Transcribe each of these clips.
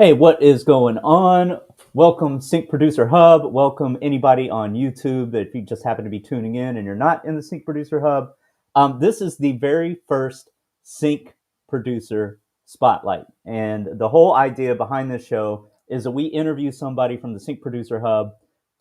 Hey, what is going on? Welcome, Sync Producer Hub. Welcome, anybody on YouTube that if you just happen to be tuning in and you're not in the Sync Producer Hub. This is the very first Sync Producer Spotlight. And the whole idea behind this show is that we interview somebody from the Sync Producer Hub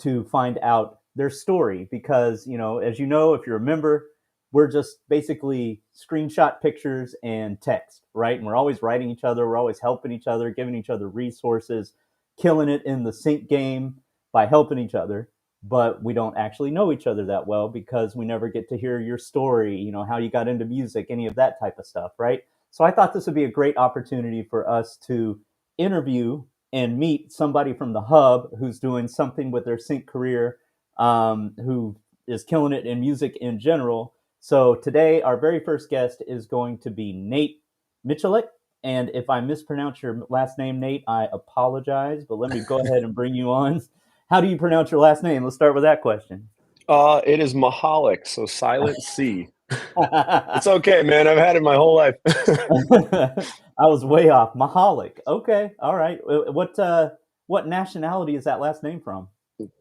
to find out their story. Because, as you know, if you're a member, we're just basically screenshot pictures and text, right? And we're always writing each other, we're always helping each other, giving each other resources, killing it in the sync game by helping each other. But we don't actually know each other that well because we never get to hear your story, how you got into music, any of that type of stuff, right? So I thought this would be a great opportunity for us to interview and meet somebody from the hub who's doing something with their sync career, who is killing it in music in general. So today, our very first guest is going to be Nate Michelic. And if I mispronounce your last name, Nate, I apologize. But let me go ahead and bring you on. How do you pronounce your last name? Let's start with that question. It is Michalic, so silent C. It's okay, man. I've had it my whole life. I was way off. Mahalik. Okay, all right. What nationality is that last name from?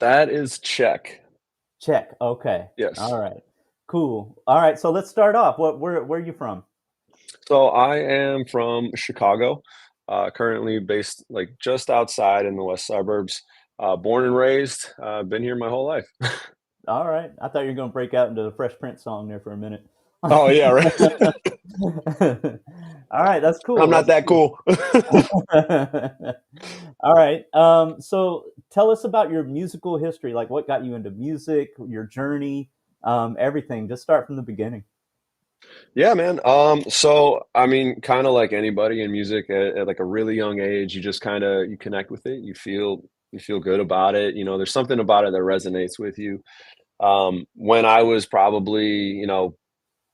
That is Czech. Czech. Okay. Yes. All right. Cool. All right. So let's start off. Where are you from? So I am from Chicago, currently based like just outside in the west suburbs. Born and raised. Been here my whole life. All right. I thought you were going to break out into the Fresh Prince song there for a minute. Oh yeah, right. All right, that's I'm cool. not That's that cool. cool. All right. So tell us about your musical history. Like, what got you into music, your journey, everything. Just start from the beginning. Yeah, man. So I mean, kind of like anybody in music at like a really young age, you just kind of you connect with it. You feel good about it. There's something about it that resonates with you. When I was probably,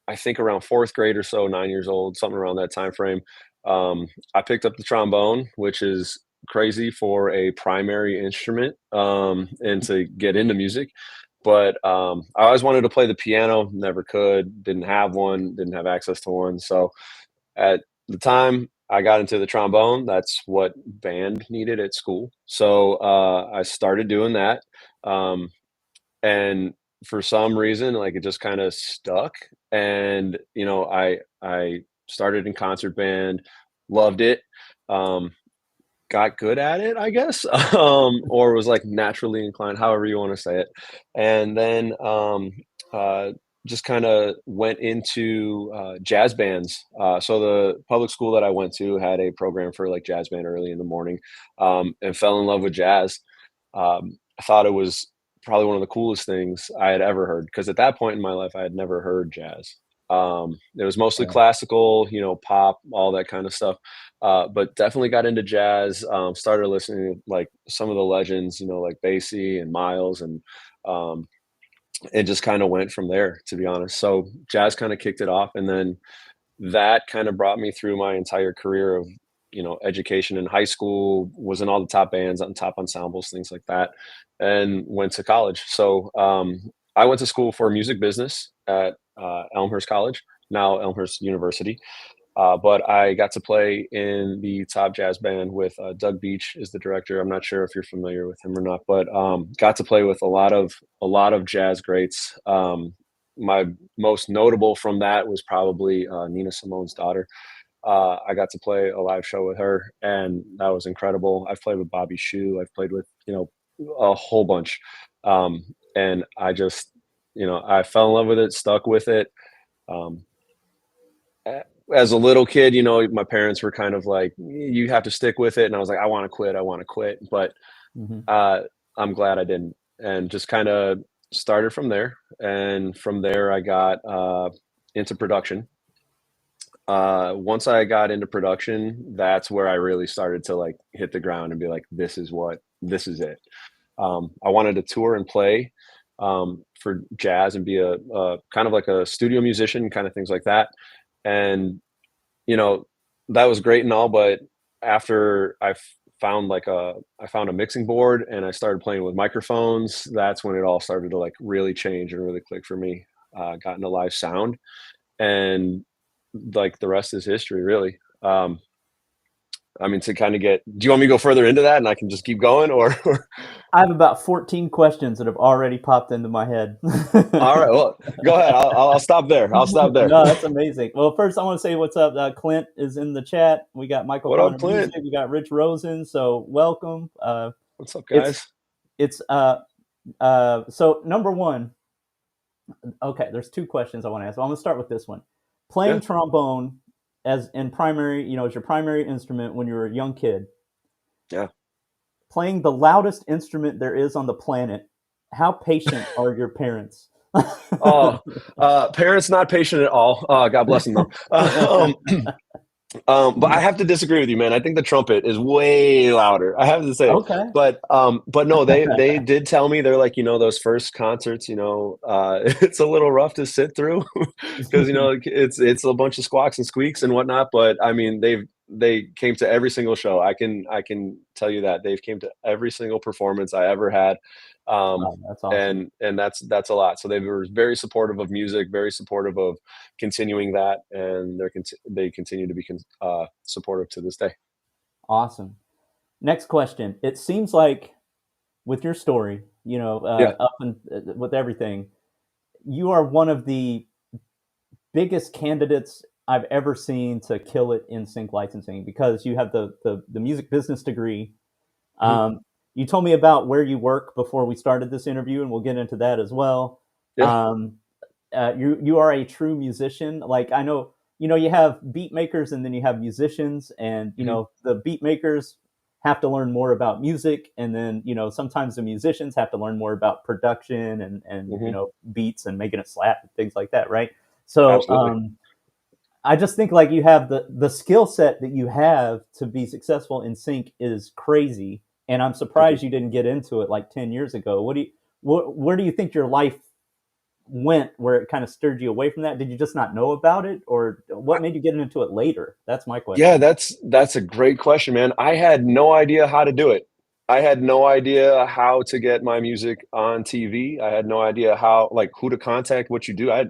I think around fourth grade or so, 9 years old, something around that time frame, I picked up the trombone, which is crazy for a primary instrument, and to get into music. But I always wanted to play the piano, never could, didn't have one, didn't have access to one. So at the time I got into the trombone, that's what band needed at school. So I started doing that. Um, and for some reason like it just kind of stuck, and I started in concert band, loved it, um got good at it, I guess, or was like naturally inclined, however you want to say it. And then uh just kind of went into jazz bands. So the public school that I went to had a program for like jazz band early in the morning, and fell in love with jazz. I thought it was probably one of the coolest things I had ever heard, because at that point in my life, I had never heard jazz. It was mostly Yeah. classical, pop, all that kind of stuff. But definitely got into jazz. Started listening to like some of the legends, like Basie and Miles, and um, it just kind of went from there, to be honest. So jazz kind of kicked it off, and then that kind of brought me through my entire career of education. In high school, was in all the top bands, on top ensembles, things like that, and went to college. So I went to school for music business at Elmhurst College, now Elmhurst University. But I got to play in the top jazz band with Doug Beach is the director. I'm not sure if you're familiar with him or not, but got to play with a lot of jazz greats. My most notable from that was probably Nina Simone's daughter. I got to play a live show with her, and that was incredible. I've played with Bobby Shue. I've played with a whole bunch, and I just I fell in love with it, stuck with it. Um, as a little kid, my parents were kind of like, "You have to stick with it," and I was like, "I want to quit. I want to quit," but Hmm. uh, I'm glad I didn't, and just kind of started from there. And from there, I got into production. Once I got into production, that's where I really started to like hit the ground and be like, this is it. I wanted to tour and play for jazz and be a kind of like a studio musician, kind of things like that. And you know, that was great and all, but after I found a mixing board and I started playing with microphones, that's when it all started to like really change and really click for me. Got into live sound, and like the rest is history, really. I mean, to kind of get, do you want me to go further into that and I can just keep going or? I have about 14 questions that have already popped into my head. All right, well, go ahead. I'll stop there. I'll stop there. No, that's amazing. Well, first I want to say what's up. Clint is in the chat. We got Michael What up, Connor Clint? Music. We got Rich Rosen. So welcome. What's up, It's guys? it's so number one. Okay, there's two questions I want to ask. I'm gonna start with this one. Yeah, Playing trombone as in primary, as your primary instrument when you were a young kid. yeah. Playing the loudest instrument there is on the planet. How patient are your parents? Oh, parents not patient at all. God bless them though. But I have to disagree with you, man. I think the trumpet is way louder. I have to say, Okay. but no, they did tell me they're like, those first concerts, it's a little rough to sit through because it's a bunch of squawks and squeaks and whatnot. But I mean, they came to every single show. I can tell you that they've came to every single performance I ever had. Um, Oh, that's awesome. and that's a lot. So they were very supportive of music, very supportive of continuing that, and they continue to be supportive to this day. Awesome. Next question. It seems like with your story, Yeah. up and with everything, you are one of the biggest candidates I've ever seen to kill it in sync licensing because you have the music business degree. Mhm. Um, you told me about where you work before we started this interview, and we'll get into that as well. Yeah. Um, you are a true musician. Like I know, you have beat makers and then you have musicians, and Mhm. the beat makers have to learn more about music, and then sometimes the musicians have to learn more about production and Mhm. beats and making it slap and things like that, right? So Absolutely. I just think like you have the skill set that you have to be successful in sync is crazy, and I'm Thank you. surprised you didn't get into it like 10 years ago. Where do you think your life went where it kind of stirred you away from that? Did you just not know about it, or what made you get into it later? That's my Yeah, question. that's a great question, man. I had no idea how to do it. I had no idea how to get my music on TV. I had no idea how, like, who to contact, what you do. I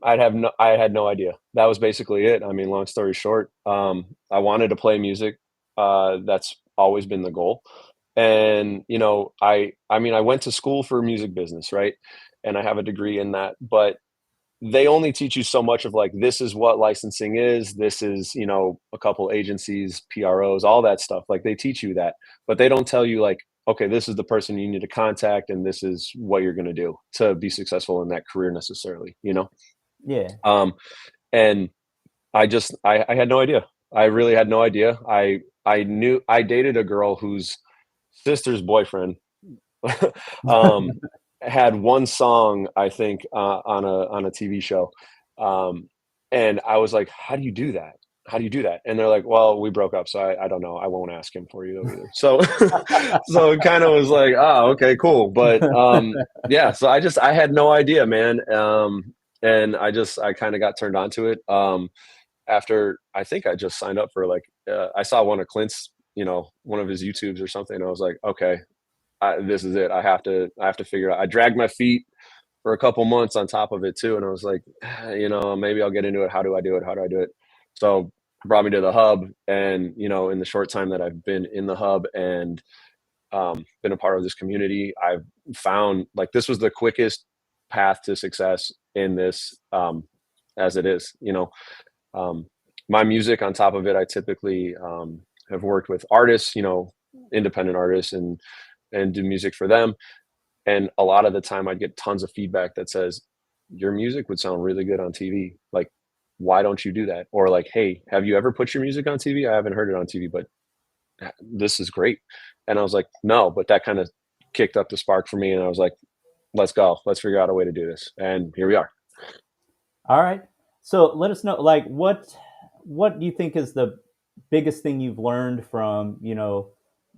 had no idea. That was basically it. I mean, long story short, I wanted to play music. That's always been the goal. And I mean, I went to school for music business, right? And I have a degree in that, but they only teach you so much of like this is what licensing is, this is a couple agencies, PROs, all that stuff. Like they teach you that, but they don't tell you like, okay, this is the person you need to contact and this is what you're going to do to be successful in that career necessarily. Yeah. um and I had no idea. I really had no idea. I knew I dated a girl whose sister's boyfriend um, had one song, I think, on a TV show, um, and I was like, "How do you do that? How do you do that?" And they're like, "Well, we broke up, so I don't know. I won't ask him for you though either." So, so it kind of was like, "Oh, okay, cool." But yeah, so I had no idea, man, and I kind of got turned on to it after I think I just signed up for like I saw one of Clint's, one of his YouTubes or something. And I was like, okay, this is it. I have to figure out. I dragged my feet for a couple months on top of it too, and I was like, maybe I'll get into it. How do I do it? How do I do it? So brought me to the hub, and in the short time that I've been in the hub and been a part of this community, I've found like this was the quickest path to success in this, as it is. Um, my music on top of it, I typically have worked with artists, independent artists, and do music for them. And a lot of the time, I'd get tons of feedback that says, "Your music would sound really good on TV. Like, why don't you do that?" Or like, "Hey, have you ever put your music on TV? I haven't heard it on TV, but this is great." And I was like, "No," but that kind of kicked up the spark for me, and I was like, "Let's go. Let's figure out a way to do this." And here we are. All right. So let us know, like, what do you think is the biggest thing you've learned from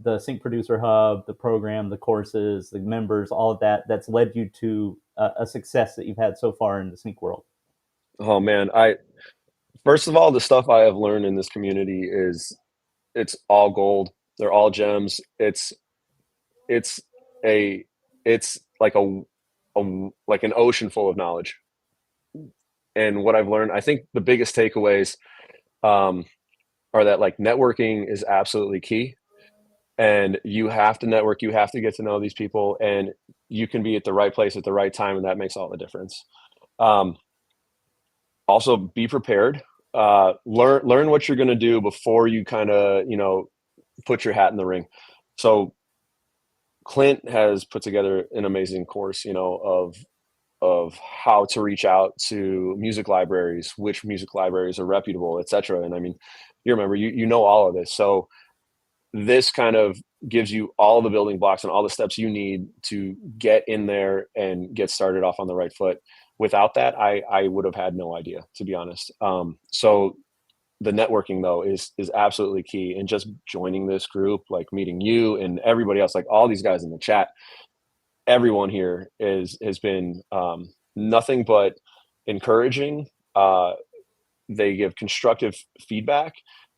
the Sync Producer Hub, the program, the courses, the members, all of that that's led you to a success that you've had so far in the sync world? Oh man, I first of all, the stuff I have learned in this community is it's all gold. They're all gems. It's a it's like like an ocean full of knowledge. And what I've learned, I think the biggest takeaways, um, are that like networking is absolutely key, and you have to network, you have to get to know these people, and you can be at the right place at the right time, and that makes all the difference. Um, Also be prepared. Learn what you're going to do before you kind of, put your hat in the ring. So Clint has put together an amazing course, of how to reach out to music libraries, which music libraries are reputable, etc. And I mean, you remember, you know all of this. So this kind of gives you all the building blocks and all the steps you need to get in there and get started off on the right foot. Without that, I would have had no idea, to be honest. So the networking though is absolutely key, and just joining this group, like meeting you and everybody else, like all these guys in the chat, everyone here has been nothing but encouraging. They give constructive feedback.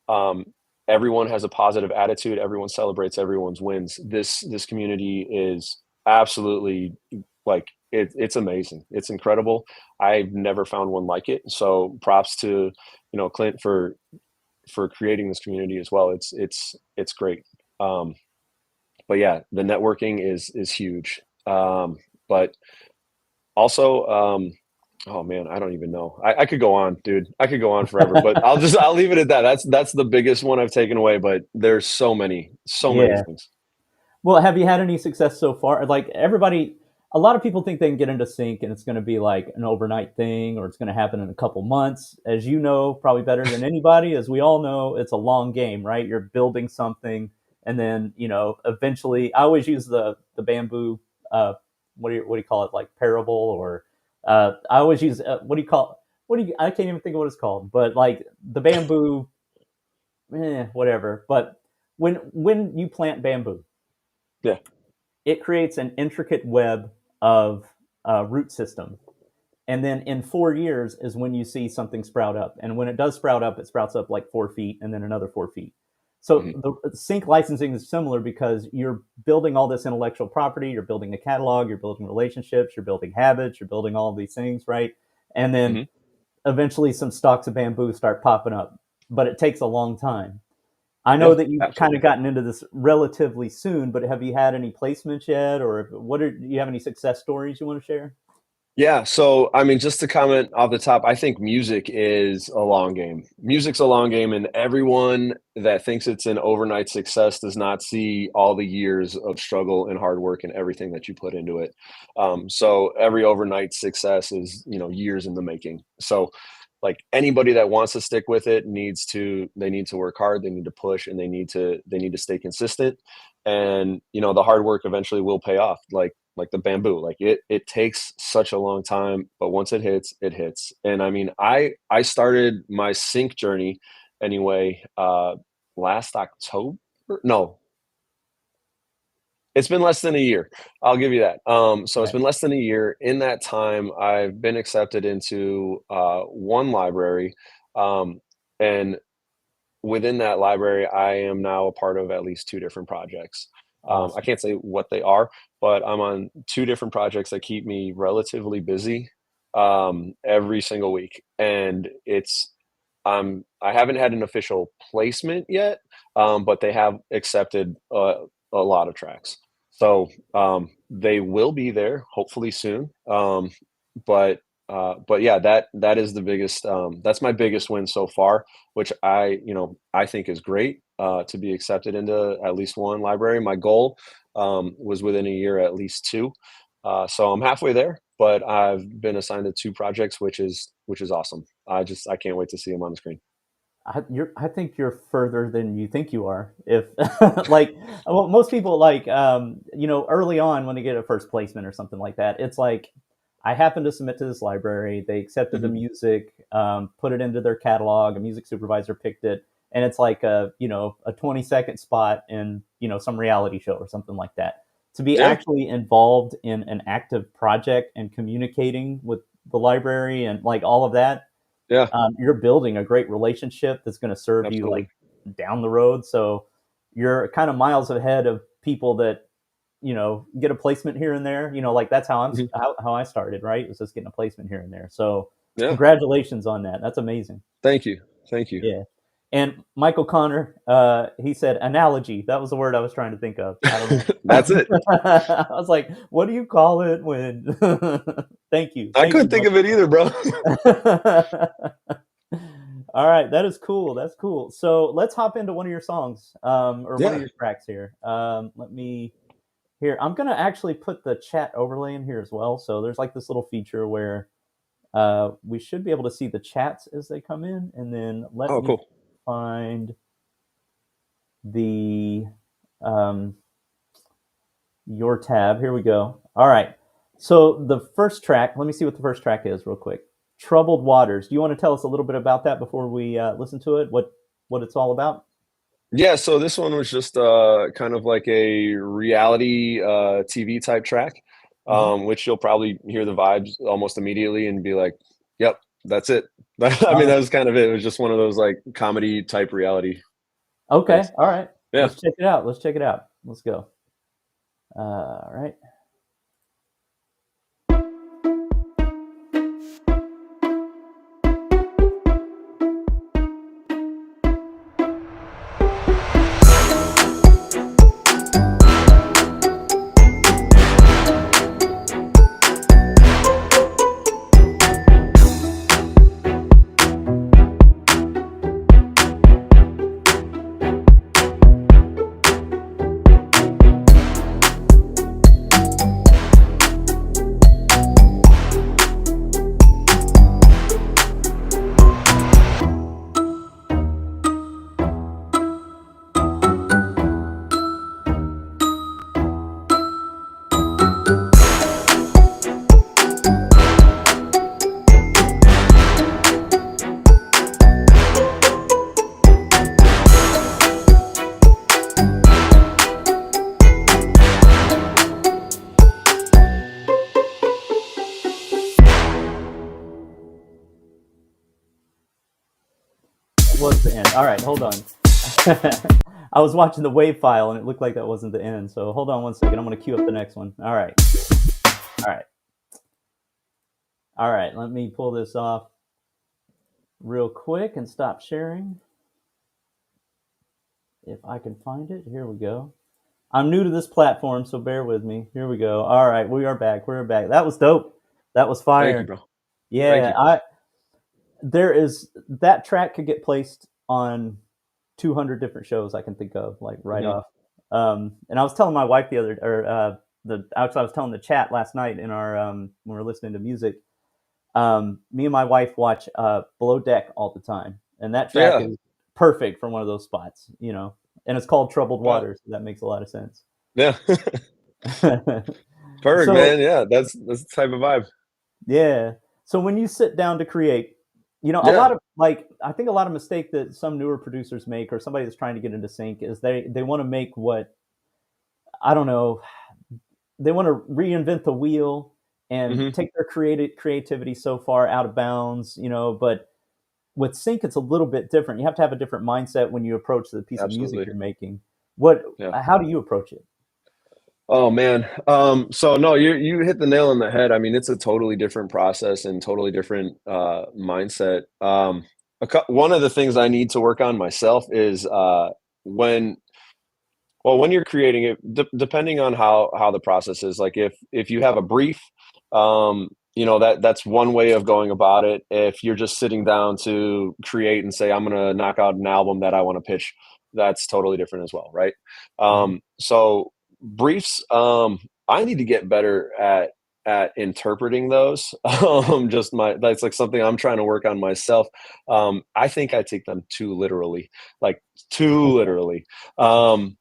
Um, Everyone has a positive attitude. Everyone celebrates everyone's wins. This community is absolutely, like, it's amazing. It's incredible. I've never found one like it. So props to, Clint for creating this community as well. It's great. Um, but yeah, the networking is huge. But also, oh man, I don't even know. I could go on, dude. I could go on forever, but I'll leave it at that. That's the biggest one I've taken away, but there's so many Yeah. things. Well, have you had any success so far? Like everybody, a lot of people think they can get into sync and it's going to be like an overnight thing or it's going to happen in a couple months. As you know, probably better than anybody, as we all know, it's a long game, right? You're building something, and then eventually. I always use the bamboo. What do you call it? Like parable, or I always use what do you call? What do you? I can't even think of what it's called, but like the bamboo, whatever. But when you plant bamboo, Yeah. it creates an intricate web of root system. And then in 4 years is when you see something sprout up. And when it does sprout up, it sprouts up like 4 feet and then another 4 feet. So Hmm. the sync licensing is similar because you're building all this intellectual property, you're building a catalog, you're building relationships, you're building habits, you're building all of these things, right? And then Hmm. eventually some stalks of bamboo start popping up, but it takes a long time. I know Yeah, that you've kind absolutely. of gotten into this relatively soon, but have you had any placements yet, or do you have any success stories you want to share? Yeah, so I mean, just to comment off the top, I think music is a long game. Music's a long game, and everyone that thinks it's an overnight success does not see all the years of struggle and hard work and everything that you put into it. So every overnight success is, years in the making. So, like, anybody that wants to stick with it they need to work hard, they need to push, and they need to stay consistent. And the hard work eventually will pay off. Like the bamboo, like it takes such a long time, but once it hits, it hits. And I mean, I started my sync journey anyway last October. No, it's been less than a year. I'll give you that. So it's Okay. been less than a year. In that time, I've been accepted into one library, um, and within that library, I am now a part of at least two different projects. I Awesome. can't say what they are, but I'm on two different projects that keep me relatively busy every single week, and I haven't had an official placement yet, but they have accepted a lot of tracks, so they will be there hopefully soon. But yeah, that is the biggest. That's my biggest win so far, which I think is great to be accepted into at least one library. My goal was within a year at least two, so I'm halfway there. But I've been assigned to two projects, which is awesome. I can't wait to see them on the screen. I think you're further than you think you are. If like, well, most people like, early on when they get a first placement or something like that, it's like, I happened to submit to this library. They accepted the Mhm. music, put it into their catalog. A music supervisor picked it, and it's like a 20-second spot in some reality show or something like that. To be Yeah, actually involved in an active project and communicating with the library and like all of that, yeah, you're building a great relationship that's going to serve you absolutely. like down the road. So you're kind of miles ahead of people that get a placement here and there. Like that's Mhm. how I started. Right, it was just getting a placement here and there. So Yeah, congratulations on that. That's amazing. thank you, thank you. Yeah. And Michael Connor, he said analogy. That was the word I was trying to think of. I don't know. That's it. I was like, what do you call it when? Thank you, I thank you, couldn't think of it either, bro. Michael. All right, that is cool. That's cool. So let's hop into one of your songs, or one of Yeah. your tracks here. Let me here. I'm gonna actually put the chat overlay in here as well. So there's like this little feature where we should be able to see the chats as they come in, and then let Oh, me cool. find the um, your tab. Here we go. All right. So the first track. Let me see what the first track is, real quick. Troubled Waters. Do you want to tell us a little bit about that before we listen to it? What it's all about? Yeah, so this one was just kind of like a reality TV type track, Mm-hmm. which you'll probably hear the vibes almost immediately and be like, "Yep, that's it." I mean, that was kind of it. It was just one of those like comedy type reality Okay. things. All right. Yeah. Let's check it out. Let's check it out. Let's go. All right. Was the end? All right. Hold on. I was watching the wave file and it looked like that wasn't the end. So hold on one second. I'm going to queue up the next one. All right. All right. All right. Let me pull this off real quick and stop sharing. If I can find it, here we go. I'm new to this platform, so bear with me. Here we go. All right, we are back. We're back. That was dope. That was Thank you, fire. bro. Thank Yeah, you. I there is that track could get placed on 200 different shows I can think of, like right Hmm. off. And I was telling my wife the other, or the actually I was telling the chat last night in our when we were listening to music. Me and my wife watch Below Deck all the time, and that track Yeah. is perfect for one of those spots, And it's called Troubled Yeah. Waters. So that makes a lot of sense. Yeah. Perfect, So man. Yeah, that's the type of vibe. yeah, so when you sit down to create, a Yeah. lot of like I think a lot of mistake that some newer producers make, or somebody that's trying to get into sync, is they want to make what I don't know. They want to reinvent the wheel and Hmm. take their creativity so far out of bounds, But with sync, it's a little bit different. You have to have a different mindset when you approach the piece of music Absolutely. you're making. What? Yeah. How do you approach it? Oh man. So no, you hit the nail on the head. I mean, it's a totally different process and totally different mindset. One of the things I need to work on myself is when when you're creating it, depending on how the process is. Like if you have a brief, that's one way of going about it. If you're just sitting down to create and say I'm gonna knock out an album that I want to pitch, that's totally different as well, right? Mhm. So briefs, I need to get better at interpreting those. Just that's like something I'm trying to work on myself. I think I take them too literally, like too literally. Um,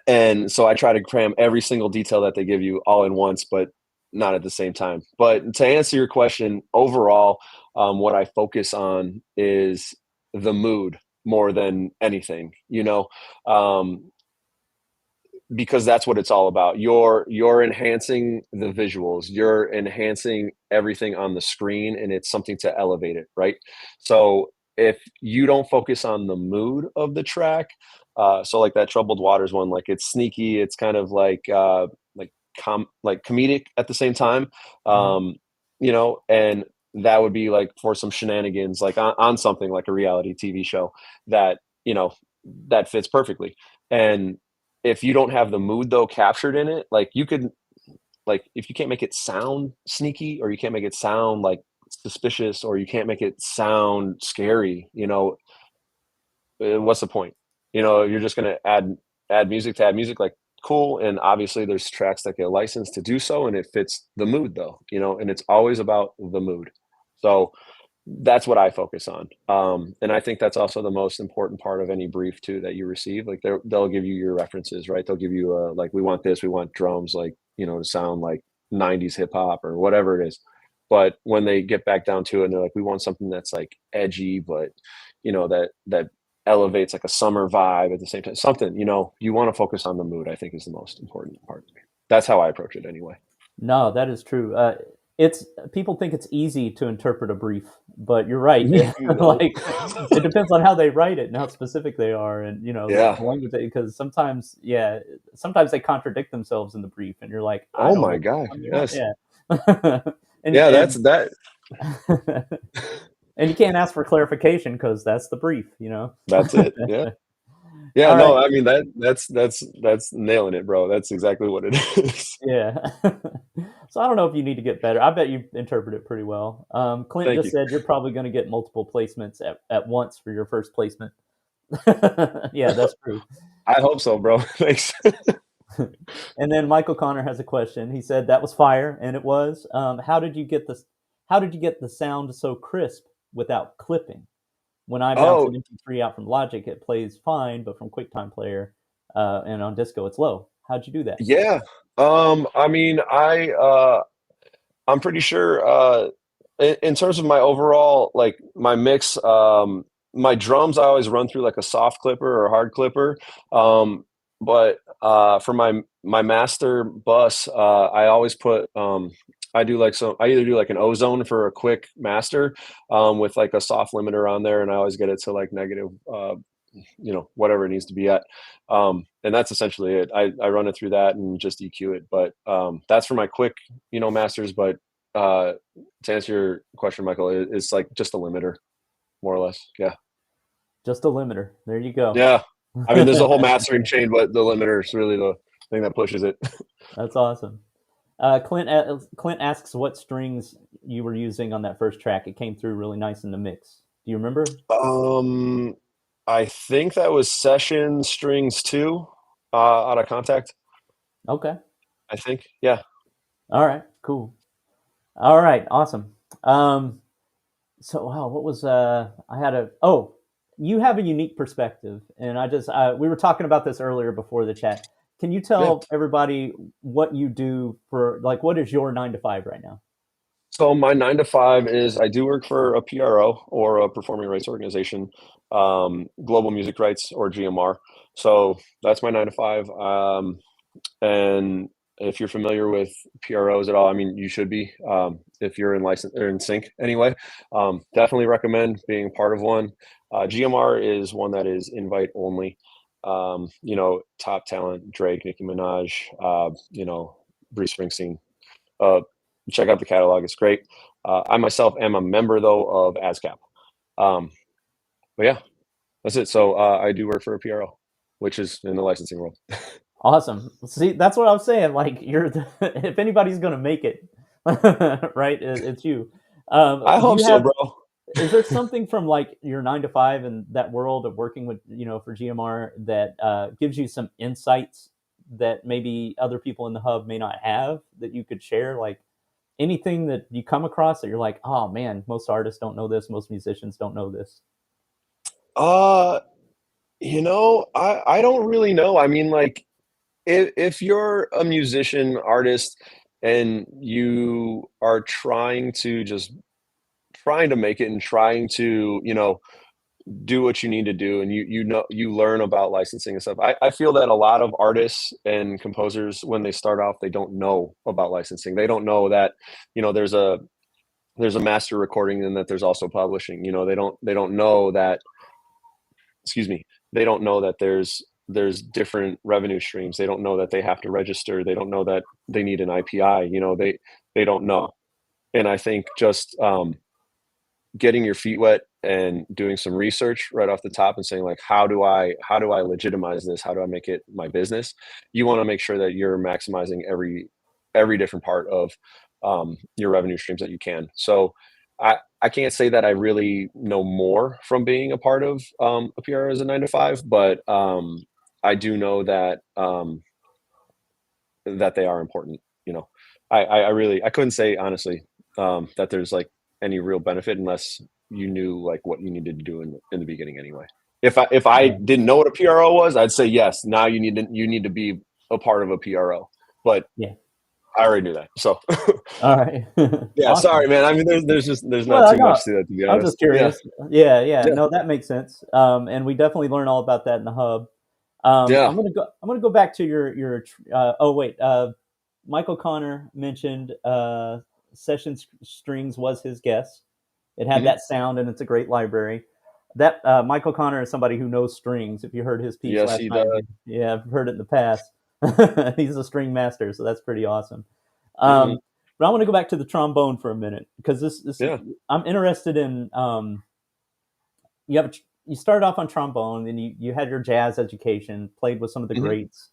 and so I try to cram every single detail that they give you all in once, but not at the same time. But to answer your question, overall, what I focus on is the mood more than anything, um, because that's what it's all about. You're enhancing the visuals, you're enhancing everything on the screen, and it's something to elevate it, right? So if you don't focus on the mood of the track, so like that Troubled Waters one, like it's sneaky, it's kind of like comedic at the same time, Mhm. and that would be like for some shenanigans, like on something like a reality TV show that, that fits perfectly. And if you don't have the mood though captured in it, like you could, like if you can't make it sound sneaky, or you can't make it sound like suspicious, or you can't make it sound scary, what's the point? You're just going to add music to add music, like cool. And obviously there's tracks that get licensed to do so, and it fits the mood though, and it's always about the mood. So that's what I focus on. And I think that's also the most important part of any brief too that you receive. Like they'll give you your references, right? They'll give you like, we want this, we want drums, like, to sound like 90s hip hop or whatever it is. But when they get back down to it, and they're like, we want something that's like edgy, but that elevates like a summer vibe at the same time. Something, you want to focus on the mood, I think is the most important part. That's how I approach it anyway. No, that is true. It's People think it's easy to interpret a brief, but you're right. No. Like it depends on how they write it and how specific they are, and Yeah. the language. Because sometimes, yeah, sometimes they contradict themselves in the brief, and you're like, I Oh don't my gosh. understand. Yes. Yeah, and Yeah. That's that. and you can't ask for clarification because that's the brief. That's it. Yeah. Yeah, All no, right. I mean that's nailing it, bro. That's exactly what it is. Yeah. So I don't know if you need to get better. I bet you interpret it pretty well. Clint Thank just you. said you're probably going to get multiple placements at once for your first placement. Yeah, that's true. I hope so, bro. Thanks. And then Michael Connor has a question. He said that was fire, and it was. How did you get this? How did you get the sound so crisp without clipping? When I bounce Oh, an MP3 out from Logic, it plays fine, but from QuickTime Player and on Disco, it's low. How'd you do that? yeah. I mean, I'm pretty sure in terms of my overall, like my mix, my drums I always run through like a soft clipper or a hard clipper. But for my master bus, I always put I do like I either do like an ozone for a quick master with like a soft limiter on there, and I always get it to like negative whatever it needs to be at. And that's essentially it. I run it through that and just EQ it. But that's for my quick, masters. But uh, to answer your question, Michael, it's like just a limiter, more or less. Yeah. Just a limiter. There you go. Yeah. I mean, there's a whole mastering chain, but the limiter is really the thing that pushes it. That's awesome. Clint asks what strings you were using on that first track. It came through really nice in the mix. Do you remember? um, I think that was session strings two, out of contact. Okay. I think. Yeah. All right. Cool. All right. Awesome. Um, so wow, what was I had a oh, you have a unique perspective, and we were talking about this earlier before the chat. Can you Yeah. tell everybody what you do for like what is your 9 to 5 right now? So my 9 to 5 is I do work for a PRO, or a performing rights organization, global music rights, or GMR. So that's my 9 to 5. And if you're familiar with PROs at all, I mean, you should be, if you're in license or in sync anyway. Definitely recommend being part of one. GMR is one that is invite only. Top talent, Drake, Nicki Minaj, Bruce Springsteen. Uh, Check out the catalog; it's great. I myself am a member though of ASCAP. Um, but yeah, that's it. So I do work for a PRO, which is in the licensing world. Awesome. See, that's what I was saying. Like if anybody's gonna make it, right, it's you. I Do hope you so, have? bro. Is there something from like your 9 to 5 and that world of working with for GMR that gives you some insights that maybe other people in the hub may not have that you could share? Like anything that you come across that you're like, oh man, most artists don't know this, most musicians don't know this. Uh, I don't really know. I mean, like, if you're a musician, artist, and you are trying to make it, and trying to, do what you need to do, and you learn about licensing and stuff. I feel that a lot of artists and composers, when they start off, they don't know about licensing. They don't know that, there's a master recording, and that there's also publishing. They don't know that, excuse me, they don't know that there's different revenue streams. They don't know that they have to register. They don't know that they need an IPI. They don't know. And I think just getting your feet wet and doing some research right off the top and saying like, how do I legitimize this? How do I make it my business? You want to make sure that you're maximizing every different part of your revenue streams that you can. So I can't say that I really know more from being a part of a PR as a 9 to 5, but I do know that that they are important. You know, I really I couldn't say honestly that there's like any real benefit unless you knew like what you needed to do in the beginning anyway. If I Yeah. didn't know what a PRO was, I'd say yes. Now you need to be a part of a PRO, but Yeah. I already knew that. So All right. yeah, sorry, Awesome. man. I mean, there's not Well, too no, much to that, to be I'm honest. just Yeah, curious. Yeah, yeah. yeah, No, that makes sense. And we definitely learn all about that in the hub. yeah. I'm gonna go back to your. Oh wait. Michael Connor mentioned session strings was his guess. It had Hmm. that sound, and it's a great library. That Michael Connor is somebody who knows strings. If you heard his piece Yes, last he night, does. yeah, I've heard it in the past. He's a string master, so that's pretty awesome. Hmm. Um, but I want to go back to the trombone for a minute because this Yeah. I'm interested in. You started off on trombone, and you had your jazz education, played with some of the Hmm. greats.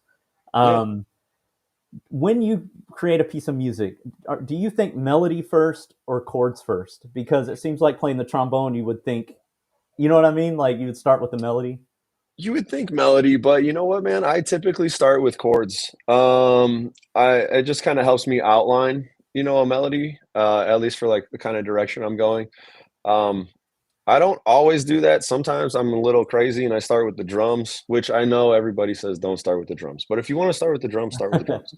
Yeah. Um, when you create a piece of music, do you think melody first or chords first? Because it seems like playing the trombone, you would think, you know what I mean? Like you would start with the melody. You would think melody, but you know what, man? I typically start with chords. I it just kind of helps me outline, a melody, at least for like the kind of direction I'm going. Um, I don't always do that. Sometimes I'm a little crazy and I start with the drums, which I know everybody says don't start with the drums. But if you want to start with the drums, start with the drums.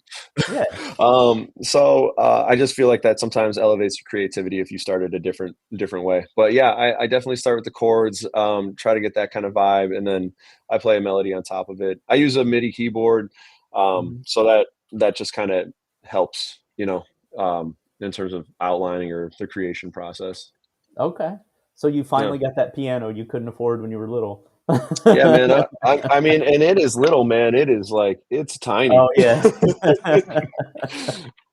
Yeah. So I just feel like that sometimes elevates your creativity if you start it a different way. But yeah, I definitely start with the chords, try to get that kind of vibe, and then I play a melody on top of it. I use a MIDI keyboard, Mhm. so that just kind of helps, in terms of outlining or the creation process. Okay. So you Yeah. finally got that piano you couldn't afford when you were little. Yeah, man. I mean, and it is little, man. It is like it's tiny. Oh yeah.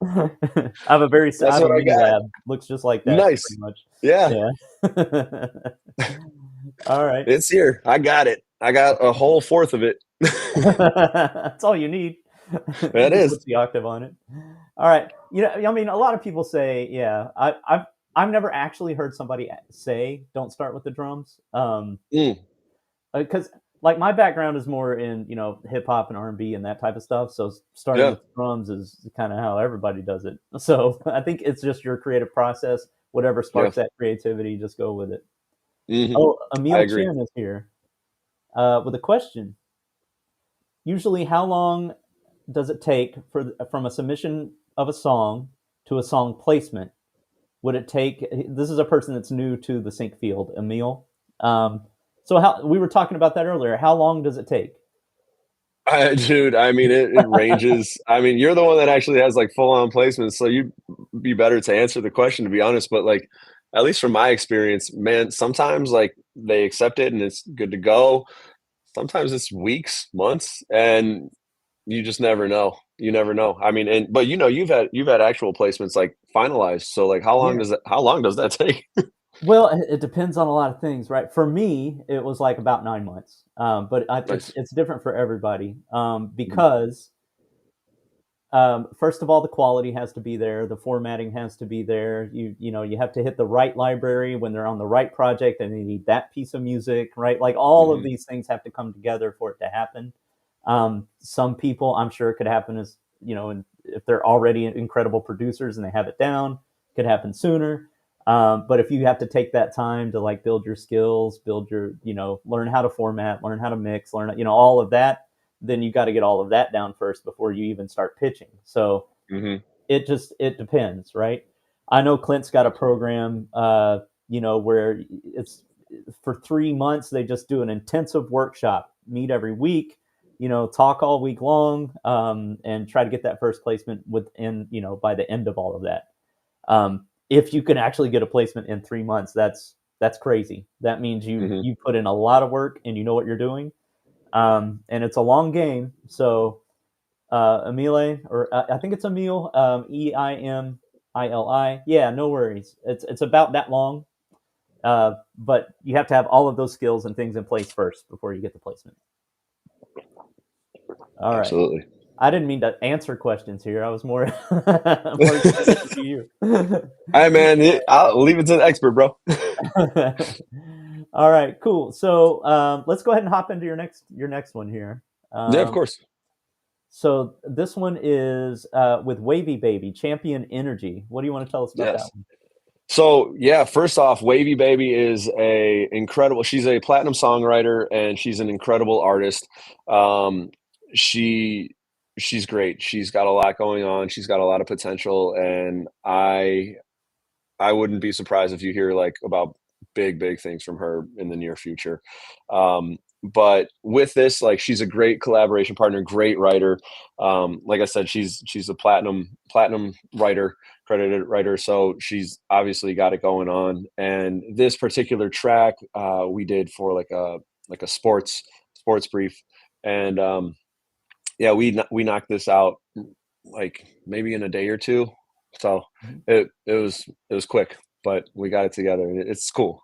I That's have a what I mini got. lab. Looks just like that, Nice. pretty much. Yeah, Yeah. All right. it's here. I got it. I got a whole fourth of it. That's all you need. That Just is. puts the octave on it. All right. I mean, a lot of people say, yeah. I've never actually heard somebody say, "Don't start with the drums," Mm, because like my background is more in hip hop and R&B and that type of stuff. So starting yeah, with drums is kind of how everybody does it. So I think it's just your creative process. Whatever yeah. sparks that creativity, just go with it. Hmm. Oh, I Emil agree. Chin is here with a question. Usually, how long does it take from a submission of a song to a song placement? Would it take? This is a person that's new to the sync field, Emil. Um, so how we were talking about that earlier. How long does it take? Dude, I mean, it ranges. I mean, you're the one that actually has like full on placements, so you'd be better to answer the question, to be honest. But like, at least from my experience, man, sometimes like they accept it and it's good to go. Sometimes it's weeks, months, and you just never know. You never know. I mean, and but you've had actual placements like finalized. So like, Yeah. how long does that take? Well, it depends on a lot of things, right? For me, it was like about 9 months, but it's Nice. it's different for everybody Mhm. because first of all, the quality has to be there, the formatting has to be there. You have to hit the right library when they're on the right project, and they need that piece of music, right? Like all of Mhm. these things have to come together for it to happen. Some people, I'm sure, it could happen as and if they're already incredible producers and they have it down, could happen sooner. But if you have to take that time to like build your skills, build your, learn how to format, learn how to mix, learn, all of that, then you got to get all of that down first before you even start pitching. So Mhm. it depends, right? I know Clint's got a program, where it's for 3 months they just do an intensive workshop, meet every week, talk all week long, and try to get that first placement within, by the end of all of that. If you can actually get a placement in 3 months, that's crazy. That means you Mhm. you put in a lot of work and you know what you're doing, and it's a long game. So Emile, or I think it's Emil, EIM. ILI. Yeah, no worries. It's about that long, but you have to have all of those skills and things in place first before you get the placement. All right. Absolutely. I didn't mean to answer questions here. I was more more to you. Hey man, I'll leave it to the expert, bro. All right, cool. So let's go ahead and hop into your next one here. Yeah, of course. So this one is with Wavy Baby, Champion Energy. What do you want to tell us about that Yes. one? So yeah, first off, Wavy Baby is a incredible. She's a platinum songwriter and she's an incredible artist. Um, she she's great. She's got a lot going on. She's got a lot of potential, and I wouldn't be surprised if you hear like about big things from her in the near future. But with this, like she's a great collaboration partner, great writer. Like I said, she's a platinum writer, credited writer, so she's obviously got it going on. And this particular track we did for like a sports brief, and yeah, we knocked this out like maybe in a day or two. So it was quick, but we got it together, and it's cool.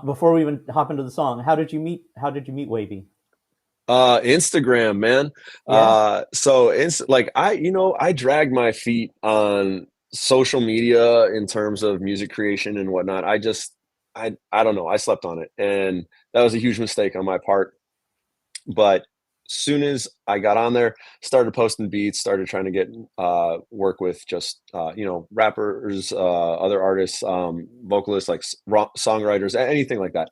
Before we even hop into the song, how did you meet Wavy? Instagram, man. Yeah. Like I drag my feet on social media in terms of music creation and whatnot. I don't know. I slept on it, and that was a huge mistake on my part. But soon as I got on there, started posting beats, started trying to get work with just rappers, other artists, vocalists, like songwriters, anything like that.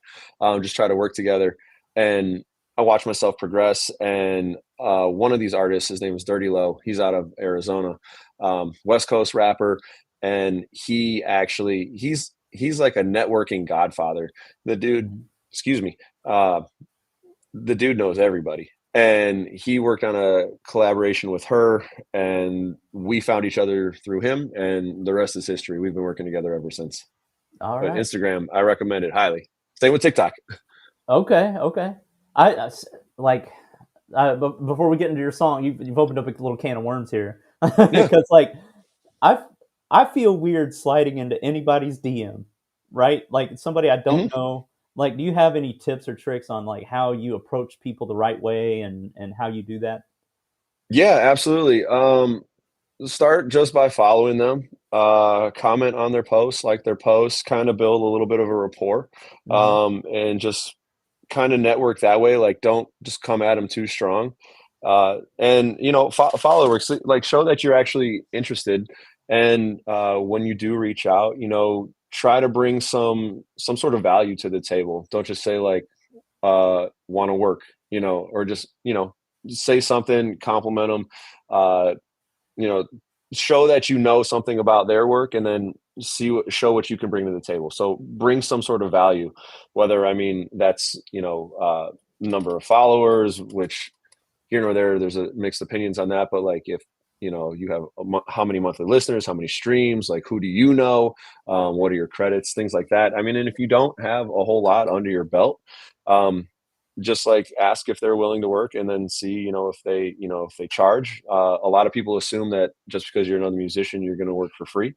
Just try to work together, and I watched myself progress. And one of these artists, his name is Dirty Low. He's out of Arizona, West Coast rapper, and he's like a networking godfather. The dude, Mhm. excuse me. The dude knows everybody, and he worked on a collaboration with her, and we found each other through him, and the rest is history. We've been working together ever since. All But right. Instagram, I recommend it highly. Same with TikTok. Okay. Okay. Like but before we get into your song, you've opened up a little can of worms here Yeah. because like I I feel weird sliding into anybody's DM, right? Like somebody I Mhm. don't know. Like, do you have any tips or tricks on like how you approach people the right way and how you do that? Yeah, absolutely. Start just by following them, comment on their posts, like their posts, kind of build a little bit of a rapport, Hmm. and just kind of network that way. Like, don't just come at them too strong. And followers, like show that you're actually interested. And when you do reach out, try to bring some sort of value to the table. Don't just say like, want to work, or just, say something, compliment them. Uh, you know show that you know something about their work, and then show what you can bring to the table. So bring some sort of value, whether, I mean, that's number of followers, which here nor there, there's a mixed opinions on that. But like, if you have how many monthly listeners, how many streams, like who do you know, what are your credits, things like that. I mean, and if you don't have a whole lot under your belt, um, just like ask if they're willing to work, and then see, if they charge. A lot of people assume that just because you're another musician, you're going to work for free,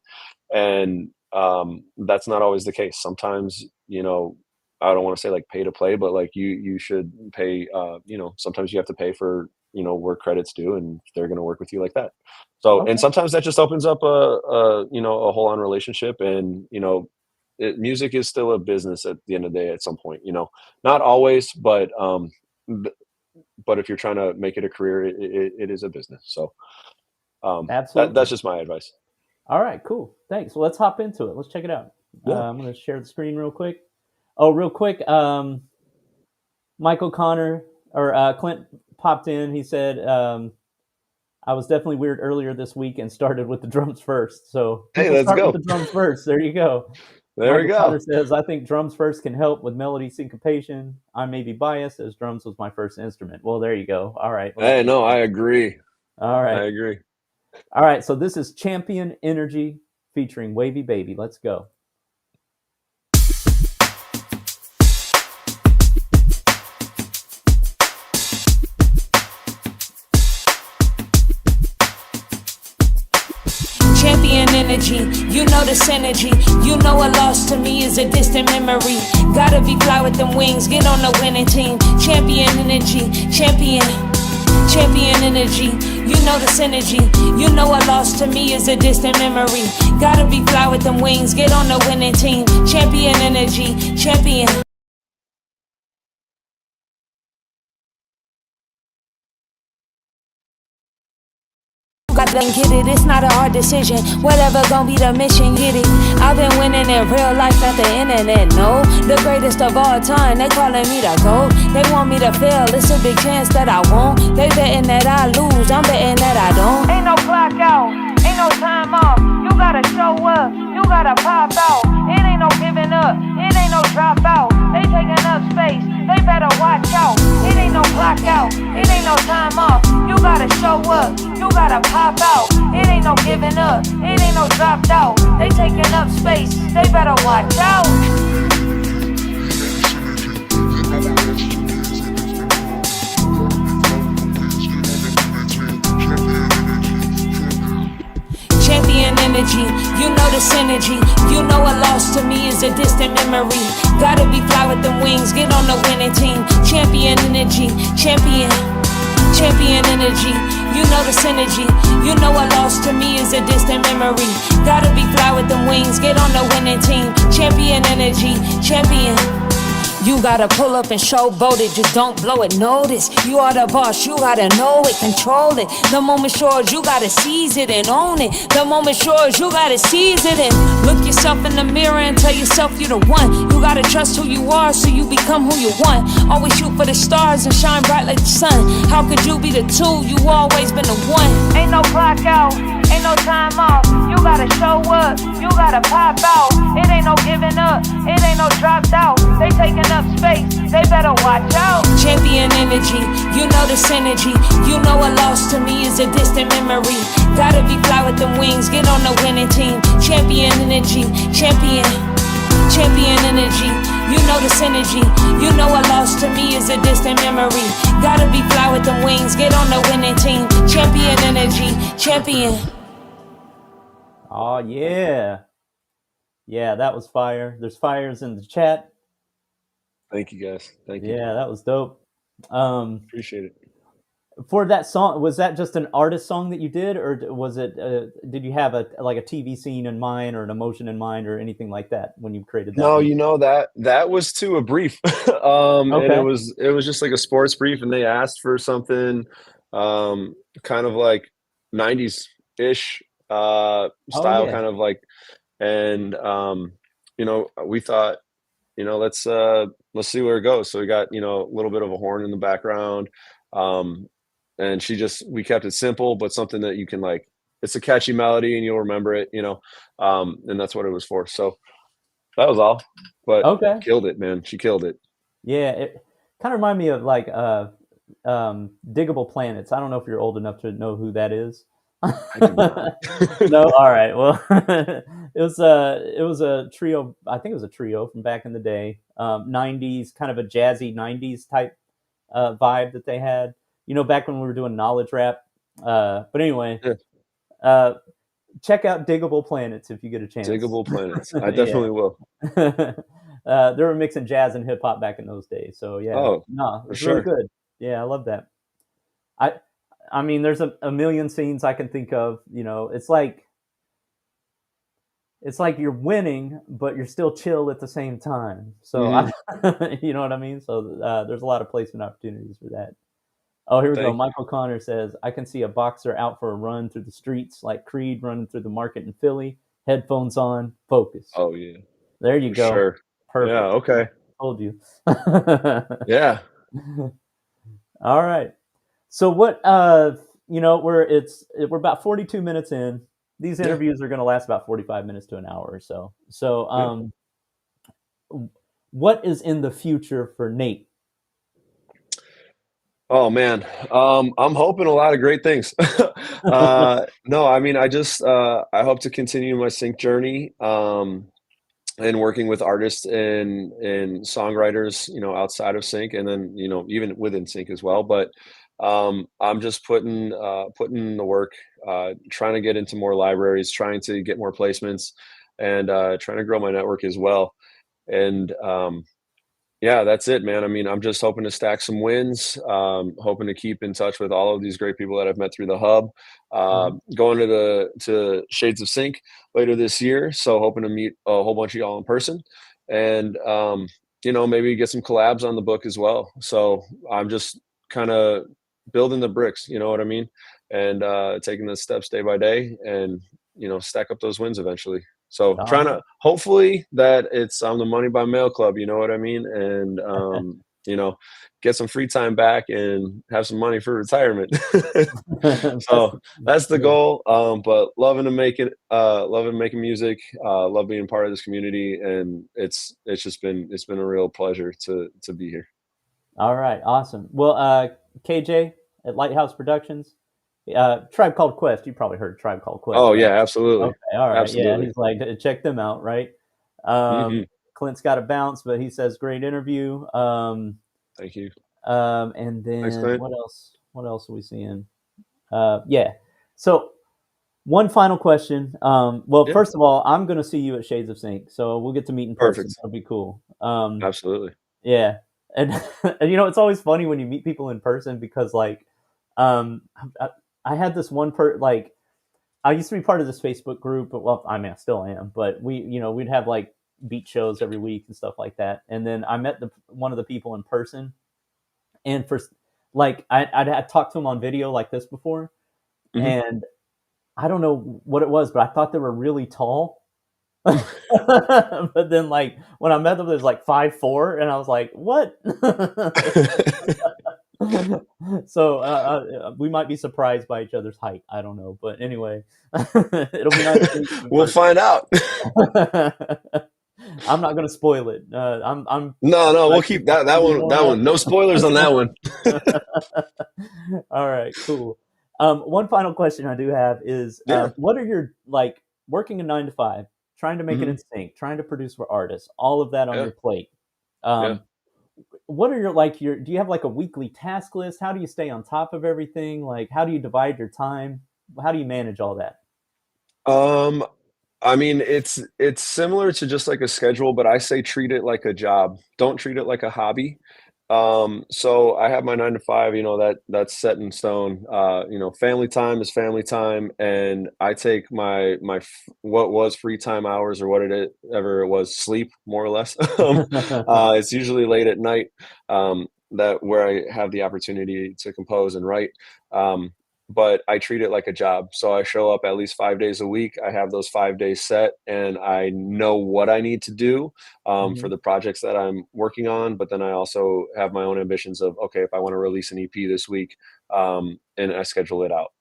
and that's not always the case. Sometimes, I don't want to say like pay to play, but like you should pay. Sometimes you have to pay for work credits due, and they're going to work with you like that. So, and Okay. sometimes that just opens up a whole on relationship, and music is still a business at the end of the day at some point. Not always, but if you're trying to make it a career, it is a business. So that's Absolutely. just my advice. All right, cool. Thanks. Well, let's hop into it. Let's check it out. Yeah. I'm going to share the screen real quick. Oh, real quick. Michael Connor or Clint popped in. He said, I was definitely weird earlier this week and started with the drums first. So Hey, people let's start with the go. drums first. There you go. There we Michael Connor go. says, I think drums first can help with melody syncopation. I may be biased as drums was my first instrument. Well, there you go. All right. Well, that Hey, makes no, I sense. agree. All I right. agree. All right. So this is Champion Energy featuring Wavy Baby. Let's go. Champion energy, you know the synergy. You know a loss to me is a distant memory. Gotta be fly with them wings, get on the winning team. Champion energy, champion energy. You know the synergy, you know a loss to me is a distant memory. Gotta be fly with them wings, get on the winning team. Champion energy, champion. Gotta get it, it's not a hard decision. Whatever gon' be the mission, get it. I've been winning in real life, not the internet, no. The greatest of all time, they calling me the GOAT. They want me to fail, it's a big chance that I won't. They betting that I lose, I'm betting that I don't. Ain't no clock out, ain't no time off. You gotta show up, you gotta pop out. It ain't no giving up, it ain't no drop out. They taking up space, they better watch out. It ain't no clock out, it ain't no time off. You gotta show up, you gotta pop out. It ain't no giving up, it ain't no dropped out. They taking up space, they better watch out. Champion energy, you know the synergy. You know a loss to me is a distant memory. Gotta be fly with them wings, get on the winning team. Champion energy, champion energy. You know the synergy, you know a loss to me is a distant memory. Gotta be fly with them wings, get on the winning team. Champion energy, champion. You gotta pull up and showboat it, just don't blow it. Notice, you are the boss, you gotta know it, control it. The moment yours, you gotta seize it and own it. The moment yours, you gotta seize it and look yourself in the mirror and tell yourself you the one. You gotta trust who you are so you become who you want. Always shoot for the stars and shine bright like the sun. How could you be the two? You always been the one. Ain't no clock out, ain't no time off. You gotta show up, you gotta pop out. It ain't no giving up, it ain't no dropped out. They taking up space, they better watch out. Champion energy, you know the synergy. You know a loss to me is a distant memory. Gotta be fly with them wings, get on the winning team. Champion energy, champion energy. You know the synergy, you know a loss to me is a distant memory. Gotta be fly with them wings, get on the winning team. Champion energy, champion. Oh yeah. Yeah, that was fire. There's fires in the chat. Thank you, guys. Thank you. Yeah, that was dope. Appreciate it. For that song, was that just an artist song that you did, or was it? Did you have a TV scene in mind, or an emotion in mind, or anything like that when you created that? No, one? you know that was to a brief, and Okay. it was just like a sports brief, and they asked for something, kind of like '90s ish style, yeah. kind of like, and you know, we thought, you know, let's see where it goes. So we got, you know, a little bit of a horn in the background, and we kept it simple, but something that you can like. It's a catchy melody, and you'll remember it, you know, and that's what it was for. So that was all, but Okay. killed it, man. She killed it. Yeah, it kind of reminded me of like Diggable Planets. I don't know if you're old enough to know who that is. I do not. No, all right. Well, it was a trio. I think it was a trio from back in the day. 90s, kind of a jazzy 90s type vibe that they had. You know, back when we were doing knowledge rap. But anyway, Yeah. Check out Diggable Planets if you get a chance. Diggable Planets. I definitely will. They were mixing jazz and hip hop back in those days. So yeah, Oh, no, it's sure. really good. Yeah, I love that. I mean, there's a million scenes I can think of. You know, it's like you're winning, but you're still chill at the same time. So, you know what I mean? So there's a lot of placement opportunities for that. Oh, here we go. Michael Connor says, I can see a boxer out for a run through the streets like Creed running through the market in Philly. Headphones on, focus. Oh, yeah. There you go. Sure. Perfect. Yeah, okay. I told you. Yeah. All right. So what, you know, we're about 42 minutes in. These interviews are going to last about 45 minutes to an hour or so. So what is in the future for Nate? Oh man, I'm hoping a lot of great things. No, I mean, I hope to continue my sync journey, and working with artists and songwriters, you know, outside of sync, and then, you know, even within sync as well. But I'm just putting the work trying to get into more libraries, trying to get more placements, and trying to grow my network as well. And yeah, that's it, man. I mean, I'm just hoping to stack some wins, hoping to keep in touch with all of these great people that I've met through the hub. Going to Shades of Sync later this year, so hoping to meet a whole bunch of y'all in person, and maybe get some collabs on the book as well. So I'm just kind of building the bricks, you know what I mean, and taking the steps day by day, and stack up those wins eventually. So trying to hopefully that it's on the Money by Mail Club, you know what I mean? And, get some free time back and have some money for retirement. So that's the goal. But loving to make it, loving making music, love being part of this community. And it's been a real pleasure to be here. All right. Awesome. Well, KJ at Lighthouse Productions, Tribe Called Quest. You probably heard Tribe Called Quest. Oh right? yeah, absolutely. Okay, all right. Absolutely. Yeah, he's like, check them out, right? Clint's got a bounce, but he says great interview. Thank you. And then Thanks, what else? What else are we seeing? Yeah. So one final question. First of all, I'm going to see you at Shades of Sync, so we'll get to meet in person. Perfect. That'll be cool. Absolutely. Yeah, and it's always funny when you meet people in person because like, I had this one I used to be part of this Facebook group, but I mean, I still am. But we'd have like beat shows every week and stuff like that. And then I met one of the people in person, and for like I'd had talked to him on video like this before, and I don't know what it was, but I thought they were really tall. But then like when I met them, there's like 5'4", and I was like, what? So we might be surprised by each other's height. I don't know, but anyway, it'll be nice. We'll find out. I'm not going to spoil it. I'm no. We'll keep that one. No spoilers on that one. All right, cool. One final question I do have is, what are your working a 9 to 5, trying to make it in sync, trying to produce for artists, all of that on your plate? What are your do you have like a weekly task list? How do you stay on top of everything? Like, how do you divide your time? How do you manage all that? I mean, it's similar to just like a schedule, but I say treat it like a job. Don't treat it like a hobby. So I have my 9 to 5, that's set in stone. Family time is family time, and I take my what was free time hours or whatever it was, sleep more or less. It's usually late at night, that where I have the opportunity to compose and write. But I treat it like a job. So I show up at least 5 days a week. I have those 5 days set, and I know what I need to do for the projects that I'm working on. But then I also have my own ambitions of, okay, if I want to release an EP this week, and I schedule it out.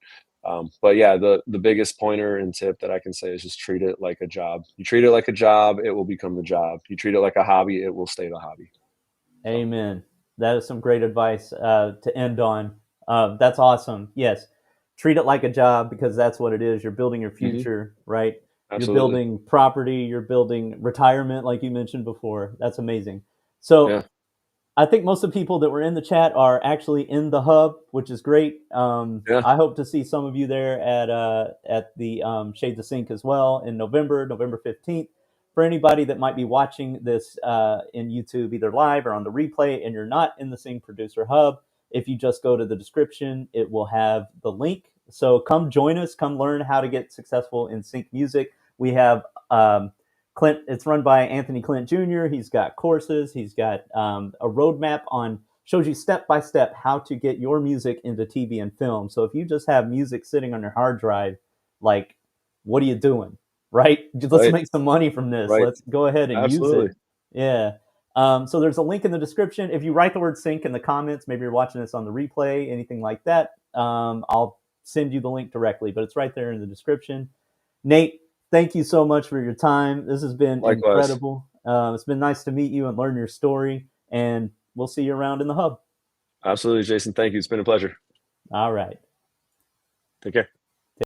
But yeah, the biggest pointer and tip that I can say is just treat it like a job. You treat it like a job, it will become the job. You treat it like a hobby, it will stay the hobby. Amen. That is some great advice to end on. That's awesome. Yes. Treat it like a job, because that's what it is. You're building your future, right? Absolutely. You're building property. You're building retirement, like you mentioned before. That's amazing. So I think most of the people that were in the chat are actually in the hub, which is great. I hope to see some of you there at the Shades of Sync as well in November 15th. For anybody that might be watching this in YouTube, either live or on the replay, and you're not in the Sync Producer Hub, if you just go to the description, it will have the link. So come join us. Come learn how to get successful in sync music. We have Clint. It's run by Anthony Clint Jr. He's got courses. He's got a roadmap shows you step by step how to get your music into TV and film. So if you just have music sitting on your hard drive, like, what are you doing? Right? Let's make some money from this. Right. Let's go ahead and use it. Yeah. So there's a link in the description. If you write the word sync in the comments, maybe you're watching this on the replay, anything like that, I'll send you the link directly, but it's right there in the description. Nate, thank you so much for your time. This has been incredible. It's been nice to meet you and learn your story, and we'll see you around in the hub. Absolutely, Jason. Thank you. It's been a pleasure. All right. Take care.